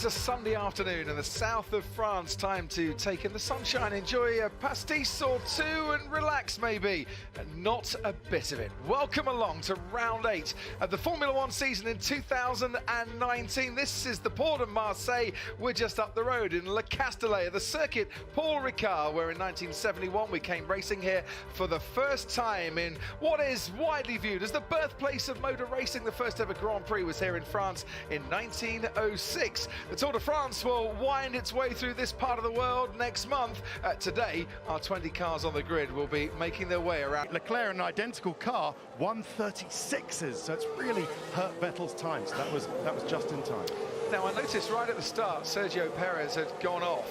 It's a Sunday afternoon in the south of France. Time to take in the sunshine, enjoy a pastis or two and relax maybe. Not a bit of it. Welcome along to round 8 of the Formula 1 season in 2019. This is the port of Marseille. We're just up the road in Le Castellet, the circuit Paul Ricard, where in 1971 we came racing here for the first time in what is widely viewed as the birthplace of motor racing. The first ever Grand Prix was here in France in 1906. The Tour de France will wind its way through this part of the world next month. Today, our 20 cars on the grid will be making their way around. Leclerc in an identical car, 1:36s, so it's really hurt Vettel's time, so that was just in time. Now, I noticed right at the start, Sergio Perez had gone off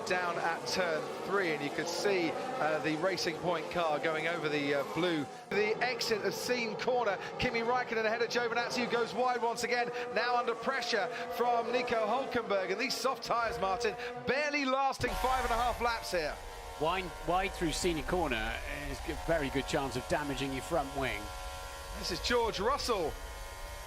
down at turn 3, and you could see the Racing Point car going over the blue. The exit of Scene corner, Kimi Raikkonen ahead of Giovinazzi, who goes wide once again, now under pressure from Nico Hülkenberg, and these soft tyres, Martin, barely lasting 5.5 laps here. Wide through Scene corner is a very good chance of damaging your front wing. This is George Russell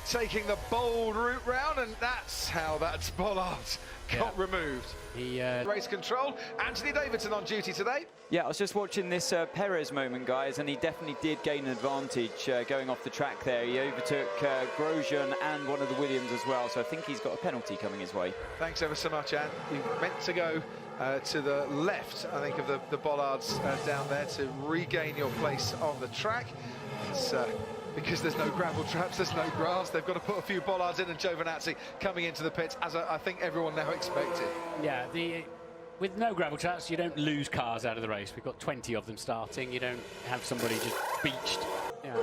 taking the bold route round, and that's how that bollard got removed. Race control, Anthony Davidson on duty today. Yeah, I was just watching this Perez moment, guys, and he definitely did gain an advantage going off the track there. He overtook Grosjean and one of the Williams as well, so I think he's got a penalty coming his way. Thanks ever so much, Anne. You meant to go to the left, I think, of the bollards down there to regain your place on the track. It's because there's no gravel traps, there's no grass, they've got to put a few bollards in, and Giovinazzi coming into the pits, as I think everyone now expected. Yeah, with no gravel traps, you don't lose cars out of the race. We've got 20 of them starting. You don't have somebody just beached. Yeah.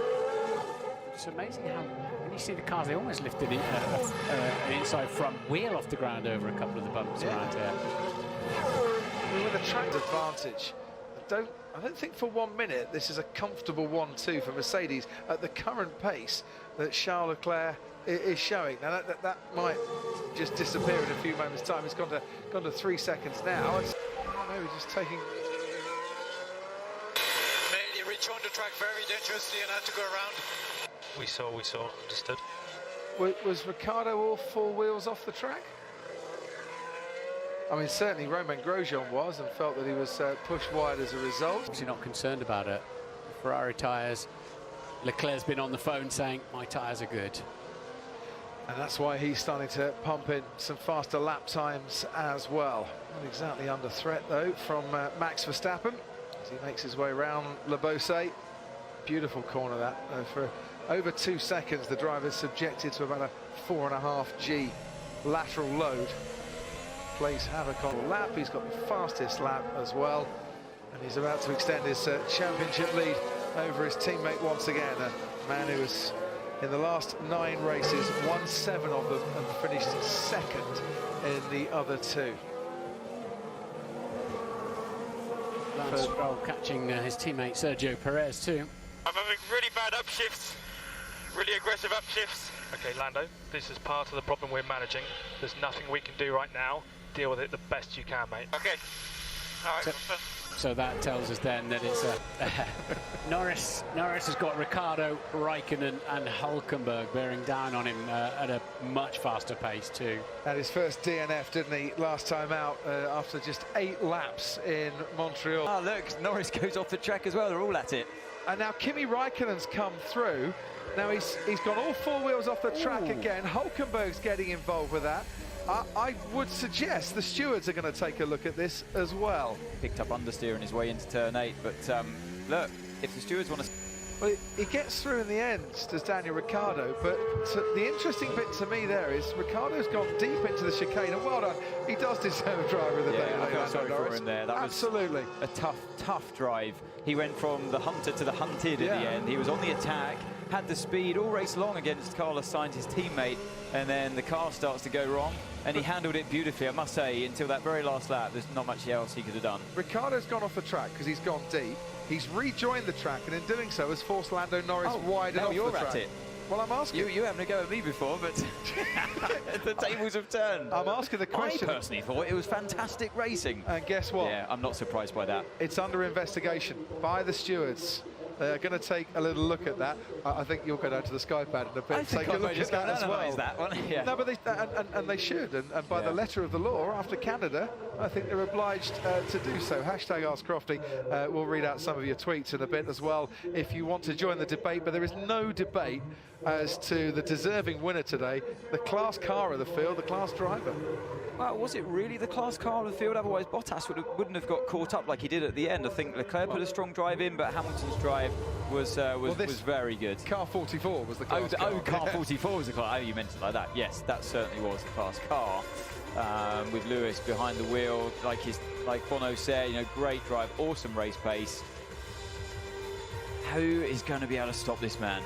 It's amazing how, when you see the cars, they almost lifted an inside front wheel off the ground over a couple of the bumps around here. With a track advantage, I don't think for 1 minute this is a comfortable 1-2 for Mercedes at the current pace that Charles Leclerc is showing. Now that might just disappear in a few moments' time. It's gone to 3 seconds now. It's maybe just taking. He rejoined the track very dangerously and had to go around. We saw, understood. Was Ricciardo all 4 wheels off the track? I mean, certainly Romain Grosjean was, and felt that he was pushed wide as a result. Obviously not concerned about it. Ferrari tyres. Leclerc's been on the phone saying, my tyres are good. And that's why he's starting to pump in some faster lap times as well. Not exactly under threat, though, from Max Verstappen as he makes his way around Le Beausset. Beautiful corner that. For over 2 seconds, the driver's subjected to about a 4.5 G lateral load. Plays havoc on the lap. He's got the fastest lap as well, and he's about to extend his championship lead over his teammate once again, a man who was in the last 9 races won 7 of them and finished second in the other 2. Lance Stroll catching his teammate Sergio Perez too. I'm having really bad upshifts, really aggressive upshifts. Okay, Lando, this is part of the problem we're managing. There's nothing we can do right now. Deal with it the best you can, mate. Okay. All right. So that tells us then that it's Norris has got Ricciardo, Raikkonen and Hülkenberg bearing down on him at a much faster pace too. Had his first DNF, didn't he, last time out after just 8 laps in Montreal. Oh, look, Norris goes off the track as well. They're all at it. And now Kimi Raikkonen's come through. Now he's got all 4 wheels off the track again. Hulkenberg's getting involved with that. I would suggest the stewards are going to take a look at this as well. Picked up understeer on his way into turn 8, but look, if the stewards want to... Well, he gets through in the end, does Daniel Ricciardo, but the interesting bit to me there is Ricciardo's gone deep into the chicane, and well done, he does deserve driver of the day. I feel sorry for him there. That absolutely was a tough drive. He went from the hunter to the hunted at the end. He was on the attack, had the speed all race long against Carlos Sainz, his teammate, and then the car starts to go wrong, and he handled it beautifully, I must say. Until that very last lap, there's not much else he could have done. Ricciardo's gone off the track because he's gone deep. He's rejoined the track, and in doing so has forced Lando Norris wide off the track. At it. Well, I'm asking you having a go at me before, but the tables have turned. I'm asking the question. I personally thought it was fantastic racing. And guess what? Yeah, I'm not surprised by that. It's under investigation by the stewards. They're going to take a little look at that. I think you'll go down to the sky pad in a bit and take a look at that as well. That one. Yeah. No, but they should, and by the letter of the law, after Canada, I think they're obliged to do so. Hashtag AskCrofty. We'll read out some of your tweets in a bit as well if you want to join the debate, but there is no debate as to the deserving winner today, the class car of the field, the class driver. Well, was it really the class car of the field? Otherwise, Bottas wouldn't have got caught up like he did at the end. I think Leclerc put a strong drive in, but Hamilton's drive was very good. Car 44 was the class car. Oh, car 44 was the class. Oh, you meant it like that. Yes, that certainly was the class car. With Lewis behind the wheel, like Bono said, you know, great drive, awesome race pace. Who is going to be able to stop this man?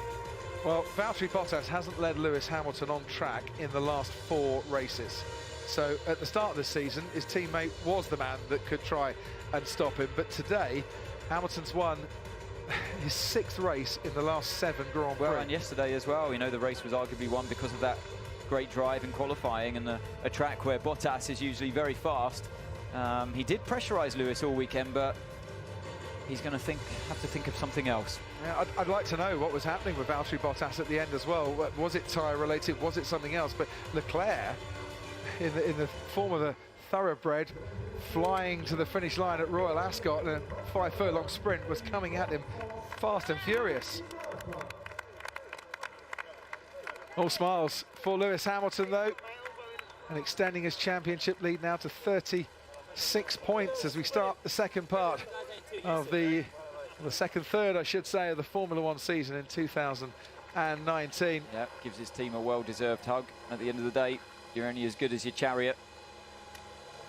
Well, Valtteri Bottas hasn't led Lewis Hamilton on track in the last 4 races. So at the start of the season, his teammate was the man that could try and stop him. But today, Hamilton's won his 6th race in the last 7 Grand Prix. Well, and yesterday as well, you know, the race was arguably won because of that great drive in qualifying and a track where Bottas is usually very fast. He did pressurise Lewis all weekend, but he's going to have to think of something else. Yeah, I'd like to know what was happening with Valtteri Bottas at the end as well. Was it tyre related? Was it something else? But Leclerc, in the form of a thoroughbred, flying to the finish line at Royal Ascot in a 5-furlong sprint, was coming at him fast and furious. All smiles for Lewis Hamilton, though, and extending his championship lead now to 36 points as we start the second part of the third, I should say, of the Formula One season in 2019. Yeah, gives his team a well-deserved hug. At the end of the day, you're only as good as your chariot.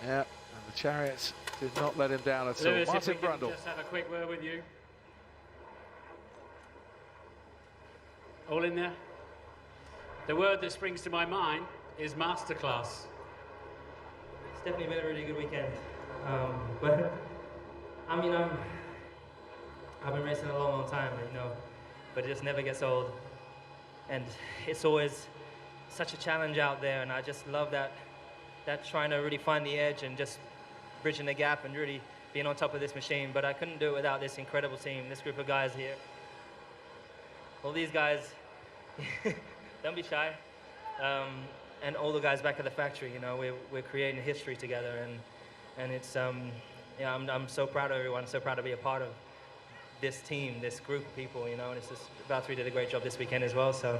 Yeah, and the chariots did not let him down at Lewis, all. Martin if we can Brundle. just have a quick word with you. All in there? The word that springs to my mind is masterclass. It's definitely been a really good weekend. But I mean, I've been racing a long time, you know, but it just never gets old. And it's always such a challenge out there, and I just love that trying to really find the edge and just bridging the gap and really being on top of this machine. But I couldn't do it without this incredible team, this group of guys here. All these guys, don't be shy. And all the guys back at the factory, you know, we're creating history together, and it's yeah, I'm so proud of everyone, so proud to be a part of this team, this group of people, you know, and it's just, Valtteri did a great job this weekend as well, so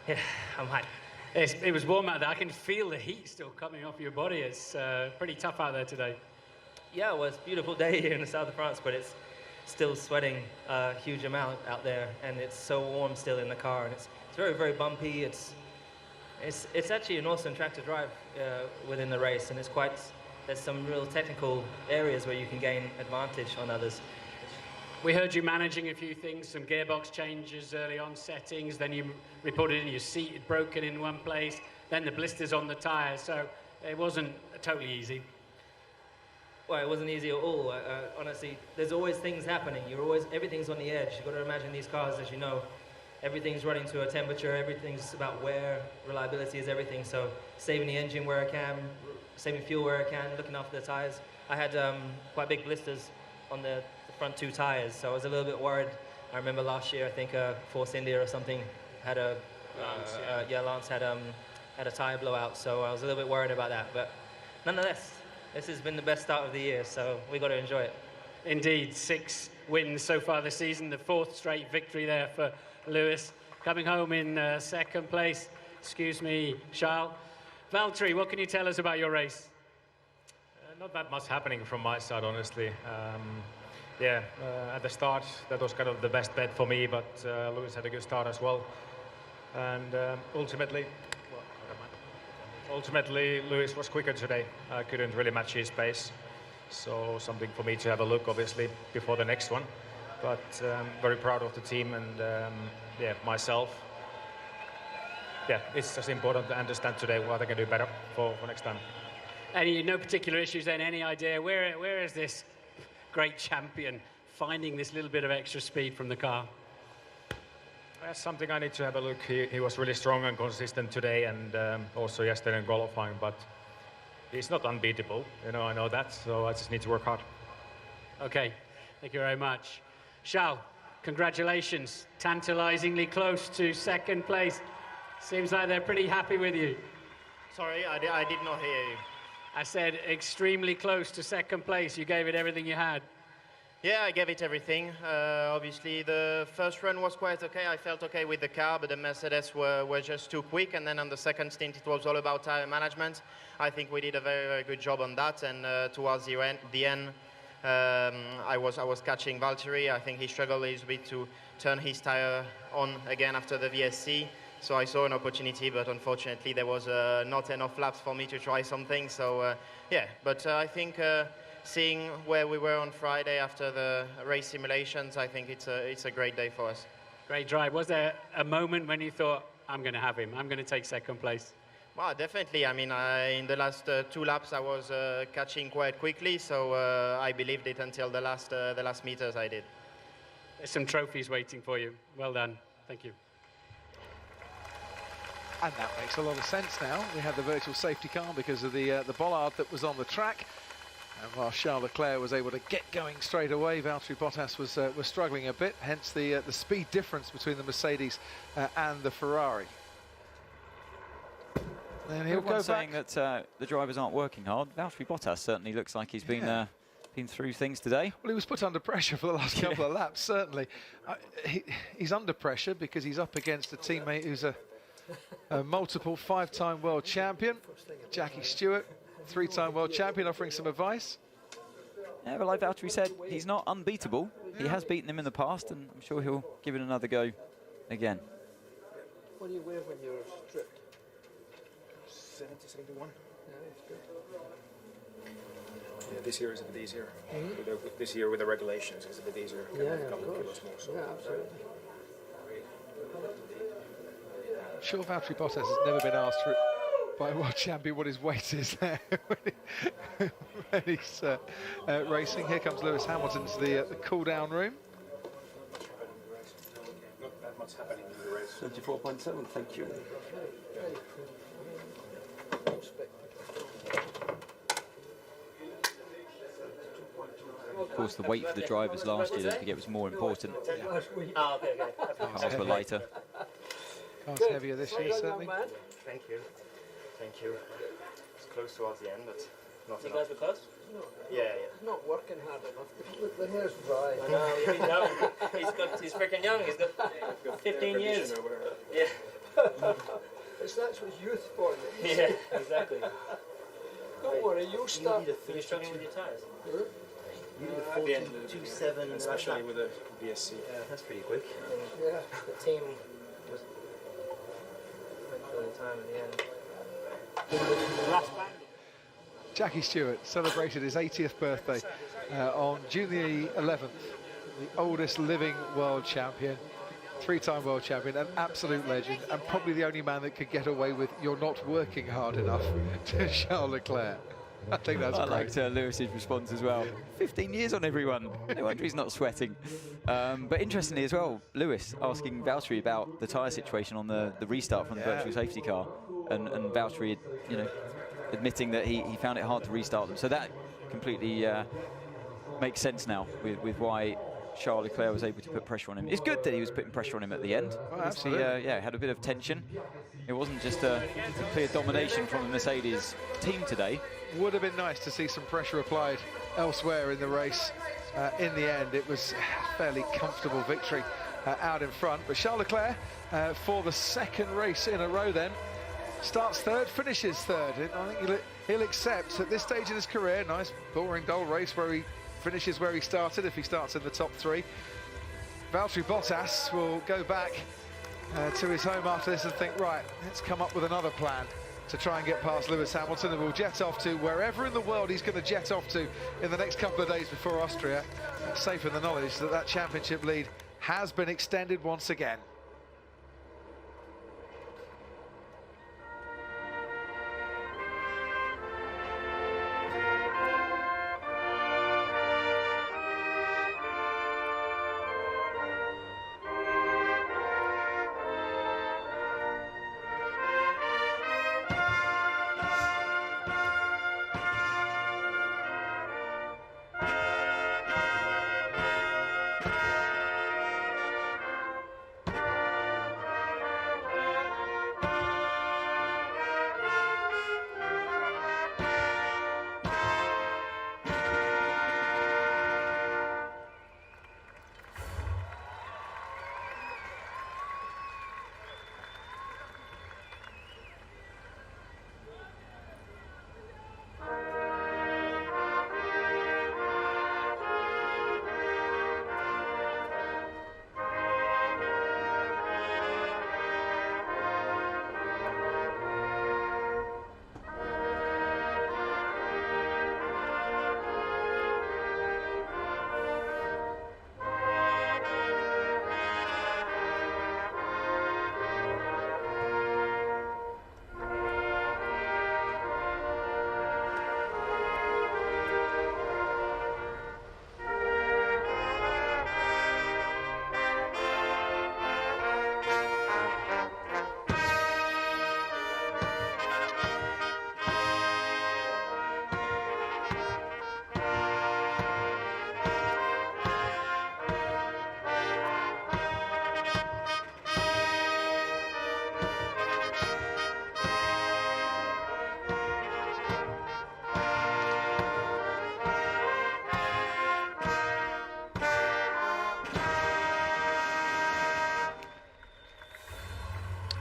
yeah, I'm hyped. It was warm out there. I can feel the heat still coming off your body. It's pretty tough out there today. Yeah, well, it's a beautiful day here in the south of France, but it's still sweating a huge amount out there, and it's so warm still in the car, and it's very, very bumpy. It's actually an awesome track to drive within the race, and there's some real technical areas where you can gain advantage on others. We heard you managing a few things, some gearbox changes early on, settings, then you reported in your seat had broken in one place, then the blisters on the tyres, so it wasn't totally easy. Well, it wasn't easy at all. Honestly, there's always things happening. Everything's on the edge. You've got to imagine these cars, as you know, everything's running to a temperature, everything's about wear, reliability is everything, so saving the engine where I can, saving fuel where I can, looking after the tyres. I had quite big blisters on the front 2 tyres, so I was a little bit worried. I remember last year, I think Force India or something had Lance had a tyre blowout, so I was a little bit worried about that. But nonetheless, this has been the best start of the year, so we got to enjoy it. Indeed, 6 wins so far this season, the 4th straight victory there for Lewis, coming home in second place. Excuse me, Charles. Valtteri, what can you tell us about your race? Not that much happening from my side, honestly. At the start, that was kind of the best bet for me, but Lewis had a good start as well. And ultimately, Lewis was quicker today. I couldn't really match his pace. So something for me to have a look, obviously, before the next one. But very proud of the team and myself. Yeah, it's just important to understand today what I can do better for next time. No particular issues then? Any idea where is this great champion finding this little bit of extra speed from the car? That's something I need to have a look. He was really strong and consistent today, and also yesterday in qualifying. But he's not unbeatable. You know, I know that. So I just need to work hard. Okay, thank you very much. Charles, Congratulations, tantalisingly close to second place. Seems like they're pretty happy with you. Sorry, I did not hear you. I said extremely close to second place. You gave it everything you had. Yeah, I gave it everything. Obviously, the first run was quite okay. I felt okay with the car, but the Mercedes were just too quick. And then on the second stint, it was all about tire management. I think we did a very, very good job on that. And towards the end, I was catching Valtteri. I think he struggled a little bit to turn his tire on again after the VSC. So I saw an opportunity, but unfortunately there was not enough laps for me to try something. So yeah, but I think seeing where we were on Friday after the race simulations, I think it's a great day for us. Great drive. Was there a moment when you thought, I'm going to have him, I'm going to take second place? Well, definitely. I mean, in the last 2 laps, I was catching quite quickly, so I believed it until the last meters I did. There's some trophies waiting for you. Well done. Thank you. And that makes a lot of sense now. We had the virtual safety car because of the bollard that was on the track. And while Charles Leclerc was able to get going straight away, Valtteri Bottas was struggling a bit, hence the speed difference between the Mercedes and the Ferrari. Then he'll go saying back. that the drivers aren't working hard. Valtteri Bottas certainly looks like he's been through things today. Well, he was put under pressure for the last couple of laps, certainly. He's under pressure because he's up against a teammate who's a multiple 5-time world champion, Jackie Stewart, 3-time world champion, offering some advice. Yeah, but like Valtteri said, he's not unbeatable. He has beaten him in the past, and I'm sure he'll give it another go again. What do you weigh when you're stripped? 70, 71. Yeah, it's good. Yeah, this year is a bit easier. This year with the regulations is a bit easier. Yeah, A couple of of course. kilos more. So Yeah, absolutely. I'm sure Valtteri Bottas has never been asked by a world champion what his weight is there when he's racing. Here comes Lewis Hamilton to the cool-down room. not that much happening in the race. 24.7, thank you. Of course, the weight for the drivers last year, don't forget, was more important. Oh, okay. Cars were lighter. Cars heavier this year, certainly. Thank you. Thank you. It's close towards the end, but not You enough. guys were close? Yeah. Not working hard enough. Look, the hair's dry. I know, he's freaking young. He's got 15 years. Or whatever. Yeah. That's what youth for. Yeah, exactly. Don't worry, you'll start. You're struggling with your tires? You did a 42.7, Especially with the VSC. Yeah, that's pretty quick. Yeah. The team was went for the time at the end. Jackie Stewart celebrated his 80th birthday on June the 11th. The oldest living world champion, 3-time world champion, an absolute legend, and probably the only man that could get away with "you're not working hard enough" to Charles Leclerc. I think that's I great. liked Lewis's response as well. 15 years on everyone. No wonder he's not sweating. But interestingly as well, Lewis asking Valtteri about the tyre situation on the restart from the virtual safety car, and Valtteri, admitting that he found it hard to restart them. So that completely makes sense now with why Charles Leclerc was able to put pressure on him. It's good that he was putting pressure on him at the end. Oh, absolutely. He had a bit of tension. It wasn't just a clear domination from the Mercedes team today. Would have been nice to see some pressure applied elsewhere in the race. In the end, it was a fairly comfortable victory out in front. But Charles Leclerc, for the second race in a row then, starts third, finishes third. I think he'll accept at this stage in his career, nice, boring, dull race where he finishes where he started, if he starts in the top 3. Valtteri Bottas will go back to his home after this and think, right, let's come up with another plan to try and get past Lewis Hamilton, and we'll jet off to wherever in the world he's going to jet off to in the next couple of days before Austria, safe in the knowledge that that championship lead has been extended once again.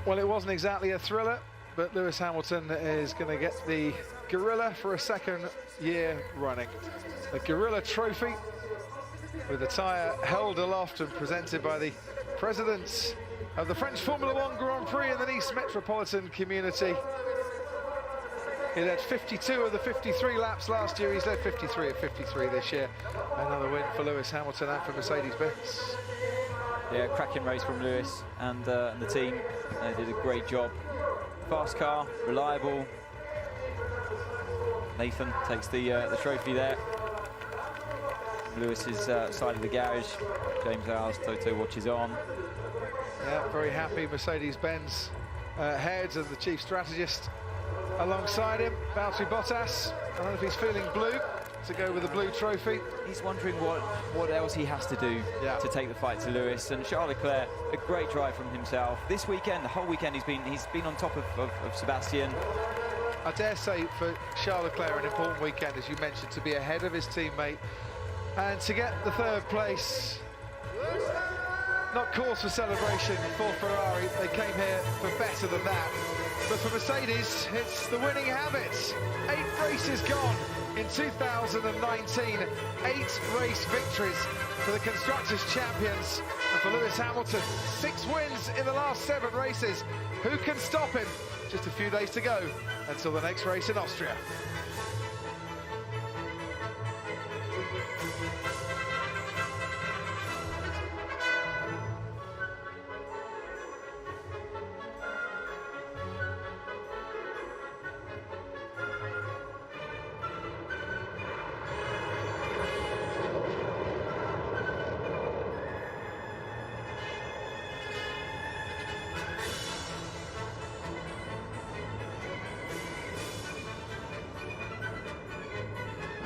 Well, it wasn't exactly a thriller, but Lewis Hamilton is going to get the Gorilla for a second year running. The Gorilla Trophy, with the tyre held aloft and presented by the presidents of the French Formula One Grand Prix in the Nice metropolitan community. He led 52 of the 53 laps last year. He's led 53 of 53 this year. Another win for Lewis Hamilton and for Mercedes-Benz. Yeah, cracking race from Lewis and the team. They did a great job. Fast car, reliable. Nathan takes the trophy there. Lewis's side of the garage. James Howes, Toto watches on. Yeah, very happy Mercedes-Benz heads and the chief strategist alongside him, Valtteri Bottas. I don't know if he's feeling blue to go with the blue trophy. He's wondering what else he has to do to take the fight to Lewis. And Charles Leclerc, a great drive from himself. This weekend, the whole weekend, he's been on top of Sebastian. I dare say for Charles Leclerc, an important weekend, as you mentioned, to be ahead of his teammate and to get the third place. Not cause for celebration for Ferrari. They came here for better than that. But for Mercedes, it's the winning habit. 8 races gone in 2019. 8 race victories for the Constructors' Champions. And for Lewis Hamilton, 6 wins in the last 7 races. Who can stop him? Just a few days to go until the next race in Austria.